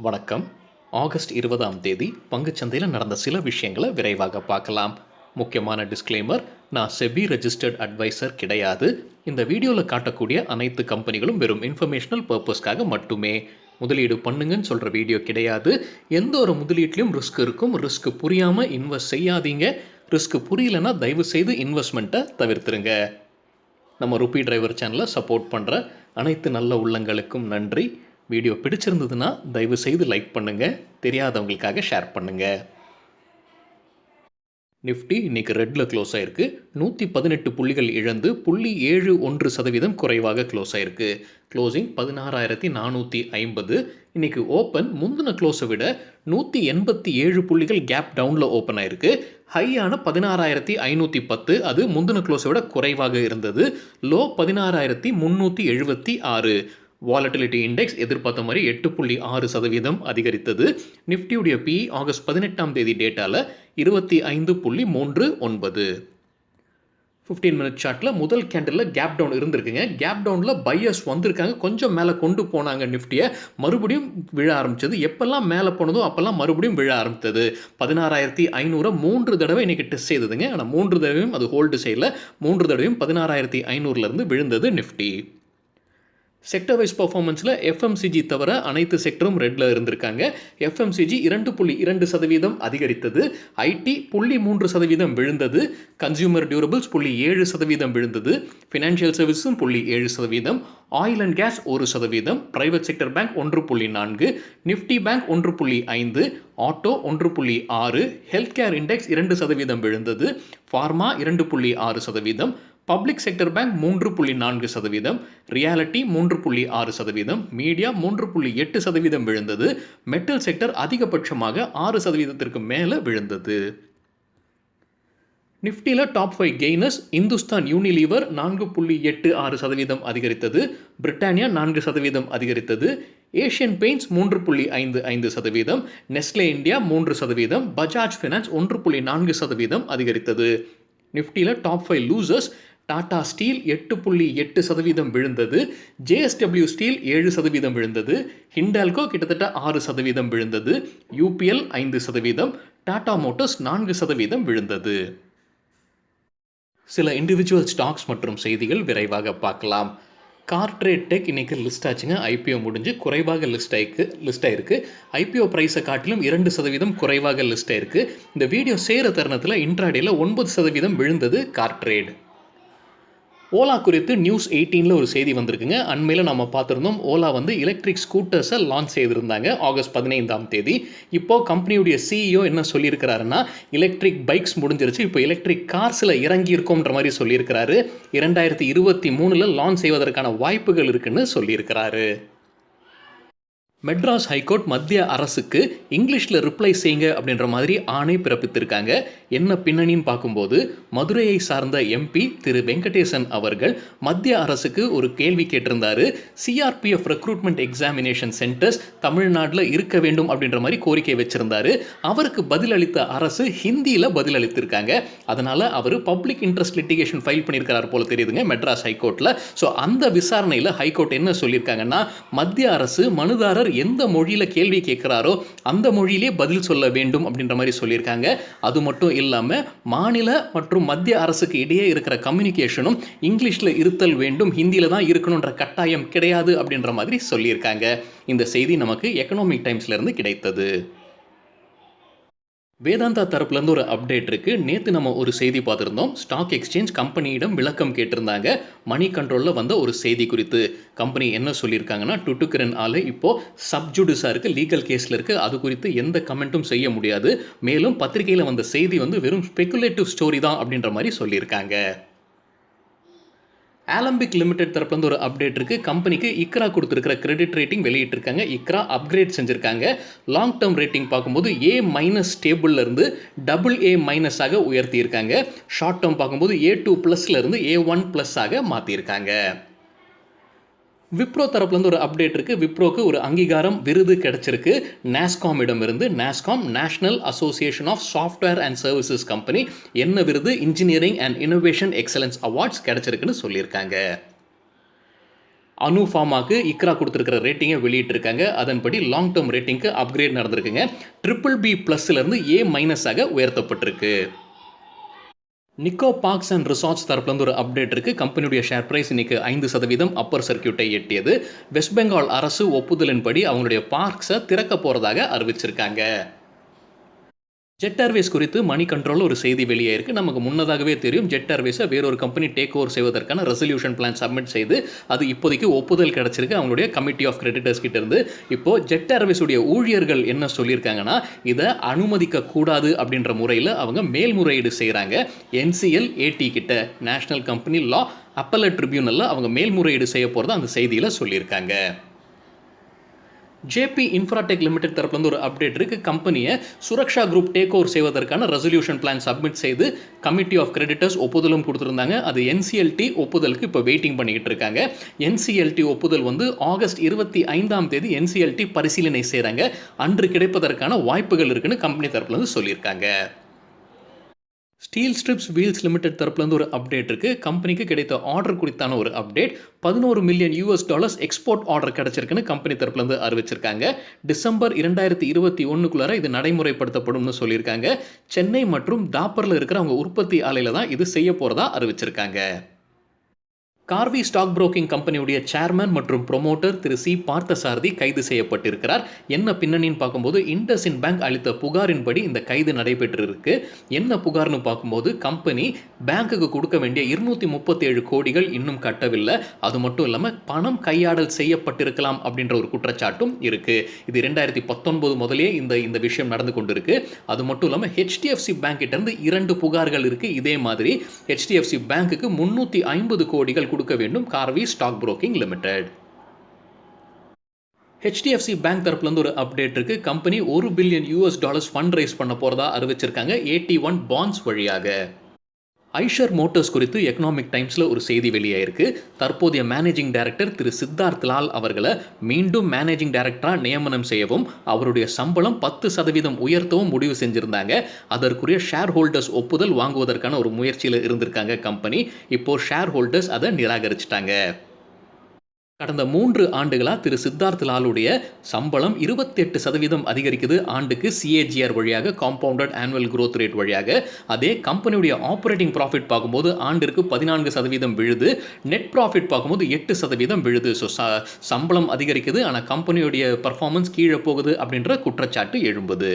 வணக்கம். ஆகஸ்ட் 20ஆம் தேதி பங்குச்சந்தையில் நடந்த சில விஷயங்களை விரைவாக பார்க்கலாம். முக்கியமான டிஸ்க்ளைமர், நான் செபி ரெஜிஸ்டர்ட் அட்வைசர் கிடையாது. இந்த வீடியோவில் காட்டக்கூடிய அனைத்து கம்பெனிகளும் வெறும் இன்ஃபர்மேஷனல் பர்பஸ்க்காக மட்டுமே. முதலீடு பண்ணுங்கன்னு சொல்கிற வீடியோ கிடையாது. எந்த ஒரு முதலீட்லையும் ரிஸ்க் இருக்கும். ரிஸ்க் புரியாமல் இன்வெஸ்ட் செய்யாதீங்க. ரிஸ்க் புரியலன்னா தயவு செய்து இன்வெஸ்ட்மெண்ட்டை தவிர்த்துருங்க. நம்ம ருபி டிரைவர் சேனலை சப்போர்ட் பண்ணுற அனைத்து நல்ல உள்ளங்களுக்கும் நன்றி. வீடியோ பிடிச்சிருந்ததுன்னா தயவு செய்து லைக் பண்ணுங்கள், தெரியாதவங்களுக்காக ஷேர் பண்ணுங்கள். நிஃப்டி இன்னைக்கு ரெட்டில் க்ளோஸ் ஆயிருக்கு. 118 புள்ளிகள் இழந்து 0.71% குறைவாக க்ளோஸ் ஆயிருக்கு. க்ளோசிங் 16,450. இன்னைக்கு ஓப்பன் முந்தின க்ளோஸை விட 187 புள்ளிகள் கேப் டவுனில் ஓப்பன் ஆயிருக்கு. ஹையான 16,510, அது முந்தின க்ளோஸை விட குறைவாக இருந்தது. லோ 16,376. வாலட்டிலிட்டி இண்டெக்ஸ் எதிர்பார்த்த மாதிரி 8.6% அதிகரித்தது. நிஃப்டியுடைய PE ஆகஸ்ட் 18ஆம் தேதி டேட்டாவில் 25.39. 15 மினிட் சார்ட்டில் முதல் கேண்டலில் கேப் டவுன் இருந்திருக்குங்க. கேப் டவுனில் பையர்ஸ் வந்திருக்காங்க, கொஞ்சம் மேலே கொண்டு போனாங்க. நிஃப்டியை மறுபடியும் விழ ஆரம்பித்தது. எப்பெல்லாம் மேலே போனதோ அப்போல்லாம் மறுபடியும் விழ ஆரம்பித்தது. 16,500 3 தடவை இன்றைக்கி டெஸ்ட் செய்ததுங்க. ஆனால் 3 தடவையும் அது ஹோல்டு செய்யல. 3 தடவையும் 16,500லேருந்து விழுந்தது நிஃப்டி. செக்டர் வைஸ் பர்ஃபார்மன்ஸில் FMCG தவிர அனைத்து செக்டரும் ரெட்டில் இருந்திருக்காங்க. FMCG 2.2% அதிகரித்தது. IT 0.3% விழுந்தது. கன்சியூமர் டியூரபிள்ஸ் 0.7% விழுந்தது. ஃபினான்ஷியல் சர்வீஸும் 0.7%. Oil and gas 1%. Private sector bank 1.4. Nifty bank 1.5. Auto 1.6. Health care index 2% விழுந்தது. Pharma 2.6%. Public sector bank 3.4%. Realty 3.6%. Media 3.8% விழுந்தது. மெட்டல் செக்டர் அதிகபட்சமாக 6%க்கு மேலே விழுந்தது. நிஃப்டியில் டாப் 5 கெய்னர்ஸ்: இந்துஸ்தான் யூனிலீவர் 4.86% அதிகரித்தது. பிரிட்டானியா 4% அதிகரித்தது. Asian paints 3.55%. Nestle India 3%. Bajaj finance 1.4% அதிகரித்தது. நிஃப்டியில் டாப் 5 லூசர்ஸ்: டாடா ஸ்டீல் 8.8% விழுந்தது. JSW ஸ்டீல் 7% விழுந்தது. ஹிண்டால்கோ கிட்டத்தட்ட 6% விழுந்தது. UPL 5%. டாடா மோட்டார்ஸ் 4% விழுந்தது. சில இண்டிவிஜுவல் ஸ்டாக்ஸ் மற்றும் செய்திகள் விரைவாக பார்க்கலாம். கார்ட்ரேட் டெக் இன்னைக்கு லிஸ்ட் ஆச்சுங்க. IPO முடிஞ்சு குறைவாக லிஸ்ட் ஆயிருக்கு. IPO ப்ரைஸை காட்டிலும் 2% குறைவாக லிஸ்ட் ஆயிருக்கு. இந்த வீடியோ சேர தருணத்தில் இன்ட்ராடேல 9% விழுந்தது கார்ட்ரேட். ஓலா குறித்து நியூஸ் 18ல் ஒரு செய்தி வந்திருக்குங்க. அண்மையில் நம்ம பார்த்துருந்தோம். ஓலா எலக்ட்ரிக் ஸ்கூட்டர்ஸை லான்ச் செய்திருந்தாங்க ஆகஸ்ட் 15ஆம் தேதி. இப்போ கம்பெனியுடைய CEO என்ன சொல்லியிருக்கிறாருன்னா, எலக்ட்ரிக் பைக்ஸ் முடிஞ்சிருச்சு, இப்போ எலக்ட்ரிக் கார்ஸில் இறங்கியிருக்கோன்ற மாதிரி சொல்லியிருக்கிறாரு. 2023ல் லான்ச் செய்வதற்கான வாய்ப்புகள் இருக்குன்னு சொல்லியிருக்கிறாரு. மெட்ராஸ் ஹைகோர்ட் மத்திய அரசுக்கு இங்கிலீஷில் ரிப்ளை செய்யுங்க அப்படின்ற மாதிரி ஆணை பிறப்பித்திருக்காங்க. என்ன பின்னணின்னு பார்க்கும்போது, மதுரையை சார்ந்த MP திரு வெங்கடேசன் அவர்கள் மத்திய அரசுக்கு ஒரு கேள்வி கேட்டிருந்தாரு. CRPF ரெக்ரூட்மெண்ட் எக்ஸாமினேஷன் சென்டர்ஸ் தமிழ்நாட்டில் இருக்க வேண்டும் அப்படின்ற மாதிரி கோரிக்கை வச்சிருந்தாரு. அவருக்கு பதிலளித்த அரசு ஹிந்தியில் பதிலளித்திருக்காங்க. அதனால் அவர் பப்ளிக் இன்ட்ரெஸ்ட் லிட்டிகேஷன் ஃபைல் பண்ணியிருக்கிறார் போல தெரியுதுங்க மெட்ராஸ் ஹைகோர்ட்டில். ஸோ அந்த விசாரணையில் ஹைகோர்ட் என்ன சொல்லியிருக்காங்கன்னா, மத்திய அரசு மனுதாரர் எந்த மொழியில் கேள்வி கேட்குறாரோ அந்த மொழியிலே பதில் சொல்ல வேண்டும் அப்படின்ற மாதிரி சொல்லியிருக்காங்க. அது மட்டும் இல்லாமல் மாநில மற்றும் மத்திய அரசுக்கு இடையே இருக்கிற கம்யூனிகேஷனும் இங்கிலீஷில் இருத்தல் வேண்டும், ஹிந்தியில் தான் இருக்கணுன்ற கட்டாயம் கிடையாது அப்படின்ற மாதிரி சொல்லியிருக்காங்க. இந்த செய்தி நமக்கு எக்கனாமிக் டைம்ஸ்லேருந்து கிடைத்தது. வேதாந்தா தரப்புலேருந்து ஒரு அப்டேட் இருக்குது. நேற்று நம்ம ஒரு செய்தி பார்த்துருந்தோம். ஸ்டாக் எக்ஸ்சேஞ்ச் கம்பெனியிடம் விளக்கம் கேட்டிருந்தாங்க மணி கண்ட்ரோலில் வந்த ஒரு செய்தி குறித்து. கம்பெனி என்ன சொல்லியிருக்காங்கன்னா, டுட்டுக்கிரன் ஆலை இப்போது சப்ஜுடிஸாக இருக்குது, லீகல் கேஸில் இருக்குது. அது குறித்து எந்த கமெண்ட்டும் செய்ய முடியாது. மேலும் பத்திரிகையில் வந்த செய்தி வெறும் ஸ்பெகுலேட்டிவ் ஸ்டோரி தான் அப்படின்ற மாதிரி சொல்லியிருக்காங்க. ஆலம்பிக் லிமிடெட் தரப்புலேருந்து ஒரு அப்டேட் இருக்குது. கம்பெனிக்கு இக்ரா கொடுத்துருக்கிற கிரெடிட் ரேட்டிங் வெளியிட்டிருக்காங்க. இக்ரா அப்கிரேட் செஞ்சுருக்காங்க. லாங் டேர்ம் ரேட்டிங் பார்க்கும்போது A- ஸ்டேபிள்லேருந்து AA- உயர்த்தியிருக்காங்க. ஷார்ட் டேர்ம் பார்க்கும்போது A2+லேருந்து A1+ மாற்றியிருக்காங்க. விப்ரோ தரப்புலேருந்து ஒரு அப்டேட் இருக்குது. விப்ரோக்கு ஒரு அங்கீகாரம் விருது கிடைச்சிருக்கு நாஸ்காம் இடமிருந்து. NASSCOM national association of software and services company. என்ன விருது? Engineering and innovation excellence awards கிடைச்சிருக்குன்னு சொல்லியிருக்காங்க. அனு ஃபார்மாக்கு இக்ரா கொடுத்துருக்கிற ரேட்டிங்கை வெளியிட்டிருக்காங்க. அதன்படி லாங் டேர்ம் ரேட்டிங்க்கு அப்கிரேட் நடந்திருக்குங்க. BBB+லேருந்து A- உயர்த்தப்பட்டிருக்கு. நிக்கோ பார்க்ஸ் அண்ட் ரிசார்ட்ஸ் தரப்புலேருந்து ஒரு அப்டேட் இருக்குது. கம்பெனியுடைய ஷேர் பிரைஸ் இன்னைக்கு 5% அப்பர் சர்க்கியூட்டை எட்டியது. வெஸ்ட் பெங்கால் அரசு ஒப்புதலின்படி அவங்களுடைய பார்க்ஸை திறக்க போகிறதாக அறிவிச்சிருக்காங்க. ஜெட் ஏர்வேஸ் குறித்து மணி கண்ட்ரோலில் ஒரு செய்தி வெளியே இருக்குது. நமக்கு முன்னதாகவே தெரியும் ஜெட் ஏர்வேஸை வேறொரு கம்பெனி டேக் ஓவர் செய்வதற்கான ரெசல்யூஷன் பிளான் சப்மிட் செய்து அது இப்போதைக்கு ஒப்புதல் கிடச்சிருக்கு அவங்களுடைய கமிட்டி ஆஃப் கிரெடிட்டர்ஸ் கிட்ட இருந்து. இப்போது ஜெட் ஏர்வேஸுடைய ஊழியர்கள் என்ன சொல்லியிருக்காங்கன்னா இதை அனுமதிக்க கூடாது அப்படின்ற முறையில் அவங்க மேல்முறையீடு செய்கிறாங்க. NCLAT கிட்ட நேஷனல் கம்பெனி லா அப்பல்லட் ட்ரிபியூனலில் அவங்க மேல்முறையீடு செய்ய போகிறதா அந்த செய்தியில் சொல்லியிருக்காங்க. JP இன்ஃப்ராடெக் லிமிடெட் தரப்புலேருந்து ஒரு அப்டேட் இருக்குது. கம்பெனியை சுரக்ஷா குரூப் டேக் ஓவர் செய்வதற்கான ரெசல்யூஷன் பிளான் சப்மிட் செய்து கமிட்டி ஆஃப் கிரெடிட்டர்ஸ் ஒப்புதலும் கொடுத்துருந்தாங்க. அது NCLT ஒப்புதலுக்கு இப்போ வெயிட்டிங் பண்ணிக்கிட்டு இருக்காங்க. NCLT ஒப்புதல் வந்து ஆகஸ்ட் 25 NCLT பரிசீலனை செய்கிறாங்க. அன்று கிடைப்பதற்கான வாய்ப்புகள் இருக்குன்னு கம்பெனி தரப்புலேருந்து சொல்லியிருக்காங்க. ஸ்டீல் ஸ்ட்ரிப்ஸ் வீல்ஸ் லிமிடெட் தரப்புலேருந்து ஒரு அப்டேட் இருக்குது. கம்பெனிக்கு கிடைத்த ஆர்டர் குறித்தான ஒரு அப்டேட். $11 மில்லியன் எக்ஸ்போர்ட் ஆர்டர் கிடைச்சிருக்குன்னு கம்பெனி தரப்புலேருந்து அறிவிச்சிருக்காங்க. டிசம்பர் 2021 இது நடைமுறைப்படுத்தப்படும்னு சொல்லியிருக்காங்க. சென்னை மற்றும் தாப்பரில் இருக்கிற அவங்க உற்பத்தி ஆலையில் தான் இது செய்ய போகிறதா அறிவிச்சிருக்காங்க. கார்வி ஸ்டாக் புரோக்கிங் கம்பெனியுடைய சேர்மன் மற்றும் ப்ரொமோட்டர் திரு C. பார்த்தசாரதி கைது செய்யப்பட்டிருக்கிறார். என்ன பின்னணின்னு பார்க்கும்போது இண்டஸ்இண்ட் பேங்க் அளித்த புகாரின்படி இந்த கைது நடைபெற்றிருக்கு. என்ன புகார்னு பார்க்கும்போது கம்பெனி பேங்க்குக்கு கொடுக்க வேண்டிய 237 கோடிகள் இன்னும் கட்டவில்லை. அது மட்டும் இல்லாமல் பணம் கையாடல் செய்யப்பட்டிருக்கலாம் அப்படின்ற ஒரு குற்றச்சாட்டும் இருக்கு. இது 2019 முதலே இந்த விஷயம் நடந்து கொண்டிருக்கு. அது மட்டும் இல்லாமல் HDFC பேங்க் கிட்ட இருந்து 2 புகார்கள் இருக்கு. இதே மாதிரி HDFC பேங்க்குக்கு 350 கோடிகள் கொடுக்க வேண்டும் Karvy stock broking limited. HDFC bank தரப்புலேருந்து ஒரு அப்டேட் இருக்கு. கம்பெனி $1 பில்லியன் ஃபண்ட் ரைஸ் பண்ண போறதா அறிவிச்சிருக்காங்க AT1 பாண்ட்ஸ் வழியாக. ஐஷர் மோட்டார்ஸ் குறித்து எக்கனாமிக் டைம்ஸில் ஒரு செய்தி வெளியாயிருக்கு. தற்போதைய மேனேஜிங் டைரக்டர் திரு சித்தார்த் லால் அவர்களை மீண்டும் மேனேஜிங் டைரக்டராக நியமனம் செய்யவும் அவருடைய சம்பளம் 10% உயர்த்தவும் முடிவு செஞ்சுருந்தாங்க. அதற்குரிய ஷேர் ஹோல்டர்ஸ் ஒப்புதல் வாங்குவதற்கான ஒரு முயற்சியில் இருந்திருக்காங்க கம்பெனி. இப்போ ஷேர் ஹோல்டர்ஸ் அதை நிராகரிச்சிட்டாங்க. கடந்த 3 ஆண்டுகளாக திரு சித்தார்த் லாலுடைய சம்பளம் 28% அதிகரிக்குது ஆண்டுக்கு CAGR வழியாக, காம்பவுண்டட் ஆனுவல் growth ரேட் வழியாக. அதே கம்பெனியுடைய ஆப்ரேட்டிங் ப்ராஃபிட் பார்க்கும்போது ஆண்டிற்கு 14% விழுது, நெட் ப்ராஃபிட் பார்க்கும்போது 8% விழுது. ஸோ சம்பளம் அதிகரிக்குது ஆனால் கம்பெனியுடைய பர்ஃபார்மன்ஸ் கீழே போகுது அப்படின்ற குற்றச்சாட்டு எழும்புது.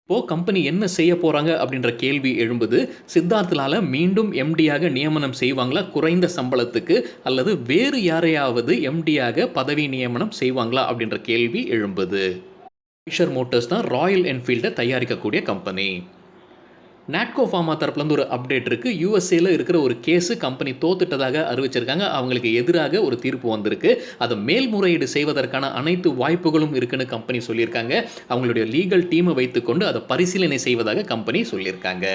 இப்போ கம்பெனி என்ன செய்ய போறாங்க அப்படின்ற கேள்வி எழும்புது. சித்தார்த்லால மீண்டும் MDயாக நியமனம் செய்வாங்களா குறைந்த சம்பளத்துக்கு, அல்லது வேறு யாரையாவது MDயாக பதவி நியமனம் செய்வாங்களா அப்படின்ற கேள்வி எழும்புது. ஐஷர் மோட்டார்ஸ் தான் ராயல் என்ஃபீல்டை தயாரிக்கக்கூடிய கம்பெனி. நாட்கோ ஃபார்மா தரப்புலேருந்து ஒரு அப்டேட் இருக்குது. USAல இருக்கிற ஒரு கேஸு கம்பெனி தோத்துட்டதாக அறிவிச்சிருக்காங்க. அவங்களுக்கு எதிராக ஒரு தீர்ப்பு வந்திருக்கு. அதை மேல்முறையீடு செய்வதற்கான அனைத்து வாய்ப்புகளும் இருக்குன்னு கம்பெனி சொல்லியிருக்காங்க. அவங்களுடைய லீகல் டீமை வைத்துக்கொண்டு அதை பரிசீலனை செய்வதாக கம்பெனி சொல்லியிருக்காங்க.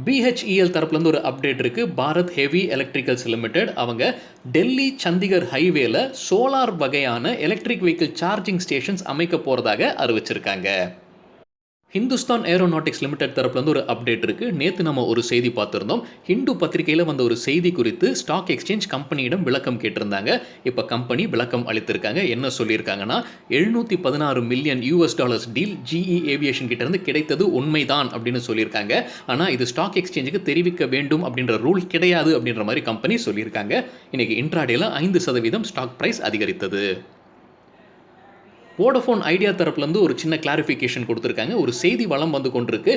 BHEL தரப்புலேருந்து ஒரு அப்டேட் இருக்குது. பாரத் ஹெவி எலக்ட்ரிக்கல்ஸ் லிமிடெட் அவங்க டெல்லி சண்டிகர் ஹைவேல சோலார் வகையான எலக்ட்ரிக் வெஹிக்கிள் சார்ஜிங் ஸ்டேஷன்ஸ் அமைக்க போகிறதாக அறிவிச்சிருக்காங்க. ஹிந்துஸ்தான் ஏரோநாட்டிக்ஸ் லிமிடெட் தரப்புலேருந்து ஒரு அப்டேட் இருக்குது. நேற்று நம்ம ஒரு செய்தி பார்த்துருந்தோம். ஹிந்து பத்திரிகையில் வந்த ஒரு செய்தி குறித்து ஸ்டாக் எக்ஸ்சேஞ்ச் கம்பெனியிடம் விளக்கம் கேட்டிருந்தாங்க. இப்போ கம்பெனி விளக்கம் அளித்திருக்காங்க. என்ன சொல்லியிருக்காங்கன்னா $716 மில்லியன் டீல் GE ஏவியேஷன் கிட்டேருந்து கிடைத்தது உண்மைதான் அப்படின்னு சொல்லியிருக்காங்க. ஆனால் இது ஸ்டாக் எக்ஸ்சேஞ்சுக்கு தெரிவிக்க வேண்டும் அப்படின்ற ரூல் கிடையாது அப்படின்ற மாதிரி கம்பெனி சொல்லியிருக்காங்க. இன்றைக்கி இன்ட்ராடேல 5% ஸ்டாக் ப்ரைஸ் அதிகரித்தது. வோடஃபோன் ஐடியா தரப்புலேருந்து ஒரு சின்ன கிளாரிஃபிகேஷன் கொடுத்துருக்காங்க. ஒரு செய்தி வளம் வந்து கொண்டிருக்கு.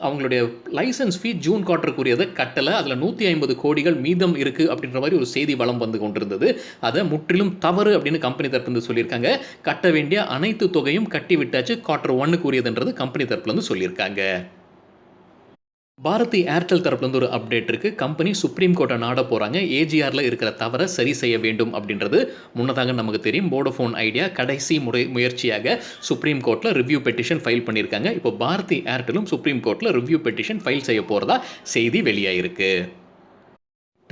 அவங்களுடைய லைசன்ஸ் ஃபீ ஜூன் குவார்ட்டருக்குரியதை கட்டலை, அதில் 150 கோடிகள் மீதம் இருக்குது அப்படின்ற மாதிரி ஒரு செய்தி வளம் வந்து கொண்டிருந்தது. அதை முற்றிலும் தவறு அப்படின்னு கம்பெனி தரப்புலேருந்து சொல்லியிருக்காங்க. கட்ட வேண்டிய அனைத்து தொகையும் கட்டி விட்டாச்சு, Q1 கம்பெனி தரப்புலேருந்து சொல்லியிருக்காங்க. பாரதி ஏர்டெல் தரப்புலேருந்து ஒரு அப்டேட் இருக்குது. கம்பெனி சுப்ரீம் கோர்ட்டை நாட போகிறாங்க. AGRல இருக்கிற தவறை சரி செய்ய வேண்டும் அப்படின்றது முன்னதாக நமக்கு தெரியும். வோடஃபோன் ஐடியா கடைசி முயற்சியாக சுப்ரீம் கோர்ட்டில் ரிவ்யூ பெட்டிஷன் ஃபைல் பண்ணியிருக்காங்க. இப்போ பாரதி ஏர்டெலும் சுப்ரீம் கோர்ட்டில் ரிவ்யூ பெட்டிஷன் ஃபைல் செய்ய போகிறதா செய்தி வெளியாயிருக்கு.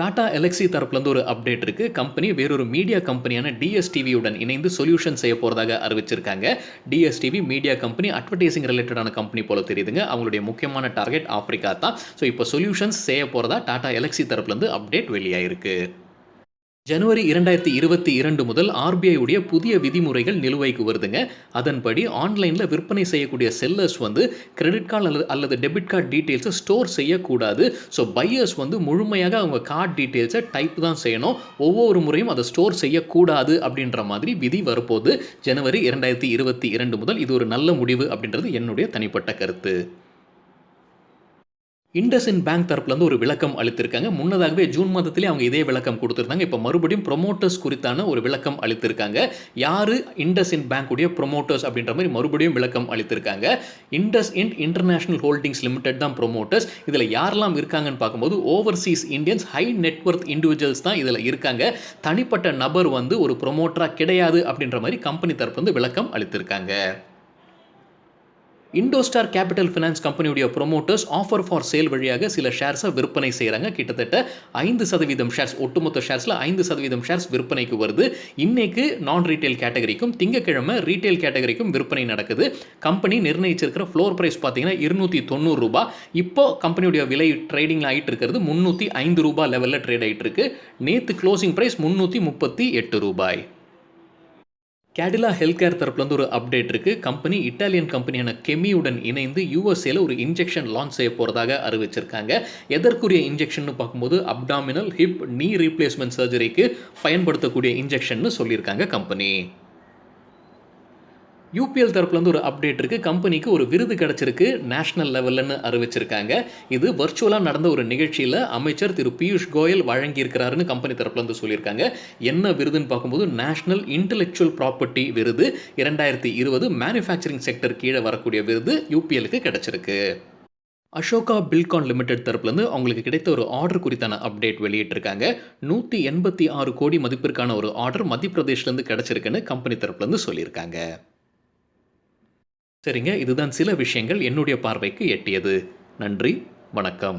டாடா எலக்ஸி தரப்புலேருந்து ஒரு அப்டேட் இருக்கு. கம்பெனி வேறொரு மீடியா கம்பெனியான டிஎஸ்டிவியுடன் இணைந்து சொல்யூஷன் செய்ய போறதாக அறிவிச்சிருக்காங்க. டிஎஸ்டிவி மீடியா கம்பெனி அட்வர்டைசிங் ரிலேட்டடான கம்பெனி போல தெரியுதுங்க. அவங்களுடைய முக்கியமான டார்கெட் ஆப்பிரிக்கா தான். ஸோ இப்போ சொல்யூஷன்ஸ் செய்ய போறதா டாடா எலக்ஸி தரப்புலேருந்து அப்டேட் வெளியாயிருக்கு. ஜனவரி 2022 முதல் ஆர்பிஐ உடைய புதிய விதிமுறைகள் நிலுவைக்கு வருதுங்க. அதன்படி ஆன்லைன்ல விற்பனை செய்யக்கூடிய செல்லர்ஸ் வந்து கிரெடிட் கார்டு அல்லது டெபிட் கார்டு டீட்டெயில்ஸை ஸ்டோர் செய்யக்கூடாது. ஸோ பையர்ஸ் வந்து முழுமையாக அவங்க கார்டு டீட்டெயில்ஸை டைப் தான் செய்யணும். ஒவ்வொரு முறையும் அதை ஸ்டோர் செய்யக்கூடாது அப்படின்ற மாதிரி விதி வரப்போகுது. ஜனவரி 2022 முதல் இது ஒரு நல்ல முடிவு அப்படின்றது என்னுடைய தனிப்பட்ட கருத்து. இண்டஸ்இண்ட் பேங்க் தரப்புலேருந்து ஒரு விளக்கம் அளித்திருக்காங்க. முன்னதாகவே ஜூன் மாதத்திலே அவங்க இதே விளக்கம் கொடுத்துருந்தாங்க. இப்போ மறுபடியும் ப்ரொமோட்டர்ஸ் குறித்தான ஒரு விளக்கம் அளித்திருக்காங்க. யாரு இண்டஸ்இண்ட் பேங்க் உடைய ப்ரொமோட்டர்ஸ் அப்படின்ற மாதிரி மறுபடியும் விளக்கம் அளித்திருக்காங்க. இண்டஸ்இண்ட் இன்டர்நேஷனல் ஹோல்டிங்ஸ் லிமிடெட் தான் ப்ரொமோட்டர்ஸ். இதில் யாரெல்லாம் இருக்காங்கன்னு பார்க்கும்போது Overseas Indians, high net worth individuals தான் இதில் இருக்காங்க. தனிப்பட்ட நபர் வந்து ஒரு ப்ரொமோட்டராக கிடையாது அப்படின்ற மாதிரி கம்பெனி தரப்புலேருந்து விளக்கம் அளித்திருக்காங்க. இண்டோஸ்டார் கேபிட்டல் ஃபினான்ஸ் கம்பெனியுடைய ப்ரொமோட்டர்ஸ் ஆஃபர் ஃபார் சேல் வழியாக சில ஷேர்ஸை விற்பனை செய்கிறாங்க. கிட்டத்தட்ட 5% ஷேர்ஸ், ஒட்டுமொத்த ஷேர்ஸில் 5% ஷேர்ஸ் விற்பனைக்கு வருது. இன்னைக்கு நான் ரீட்டைல் கேட்டகரிக்கும் திங்கக்கிழமை ரீட்டைல் கேட்டகரிக்கும் விற்பனை நடக்குது. கம்பெனி நிர்ணயிச்சிருக்கிற ஃப்ளோர் பிரைஸ் பார்த்தீங்கன்னா ₹290. இப்போ கம்பெனியுடைய விலை ட்ரேடிங்கில் ஆகிட்டு இருக்கிறது ₹305 லெவலில் ட்ரேட் ஆகிட்டு இருக்கு. நேற்று closing price ₹338. Cadila health care தரப்புலேருந்து ஒரு அப்டேட் இருக்குது. கம்பெனி இட்டாலியன் கம்பெனியான கெமியுடன் இணைந்து யூஎஸ்ஏல ஒரு இன்ஜெக்ஷன் லான்ச் செய்ய போகிறதாக அறிவிச்சிருக்காங்க. எதற்குரிய இன்ஜெக்ஷன் பார்க்கும்போது அப்டாமினல், ஹிப், நீ ரீப்ளேஸ்மெண்ட் சர்ஜரிக்கு பயன்படுத்தக்கூடிய இன்ஜெக்ஷன் சொல்லியிருக்காங்க கம்பெனி. யூபிஎல் தரப்புலேருந்து ஒரு அப்டேட் இருக்குது. கம்பெனிக்கு ஒரு விருது கிடச்சிருக்கு, நேஷனல் லெவல்லன்னு அறிவிச்சிருக்காங்க. இது வர்ச்சுவலாக நடந்த ஒரு நிகழ்ச்சியில் அமைச்சர் திரு பியூஷ் கோயல் வழங்கியிருக்கிறாருன்னு கம்பெனி தரப்புலேருந்து சொல்லியிருக்காங்க. என்ன விருதுன்னு பார்க்கும்போது நேஷனல் இன்டெலெக்சுவல் ப்ராப்பர்ட்டி விருது 2020 மேனுஃபேக்சரிங் செக்டர் கீழே வரக்கூடிய விருது யூபிஎலுக்கு கிடச்சிருக்கு. அசோகா பில்கான் லிமிடெட் தரப்புலேருந்து அவங்களுக்கு கிடைத்த ஒரு ஆர்டர் குறித்தான அப்டேட் வெளியிட்டிருக்காங்க. 186 கோடி மதிப்பிற்கான ஒரு ஆர்டர் மத்திய பிரதேஷ்லேருந்து கிடச்சிருக்குன்னு கம்பெனி தரப்புலேருந்து சொல்லியிருக்காங்க. சரிங்க, இதுதான் சில விஷயங்கள் என்னுடைய பார்வைக்கு எட்டியது. நன்றி, வணக்கம்.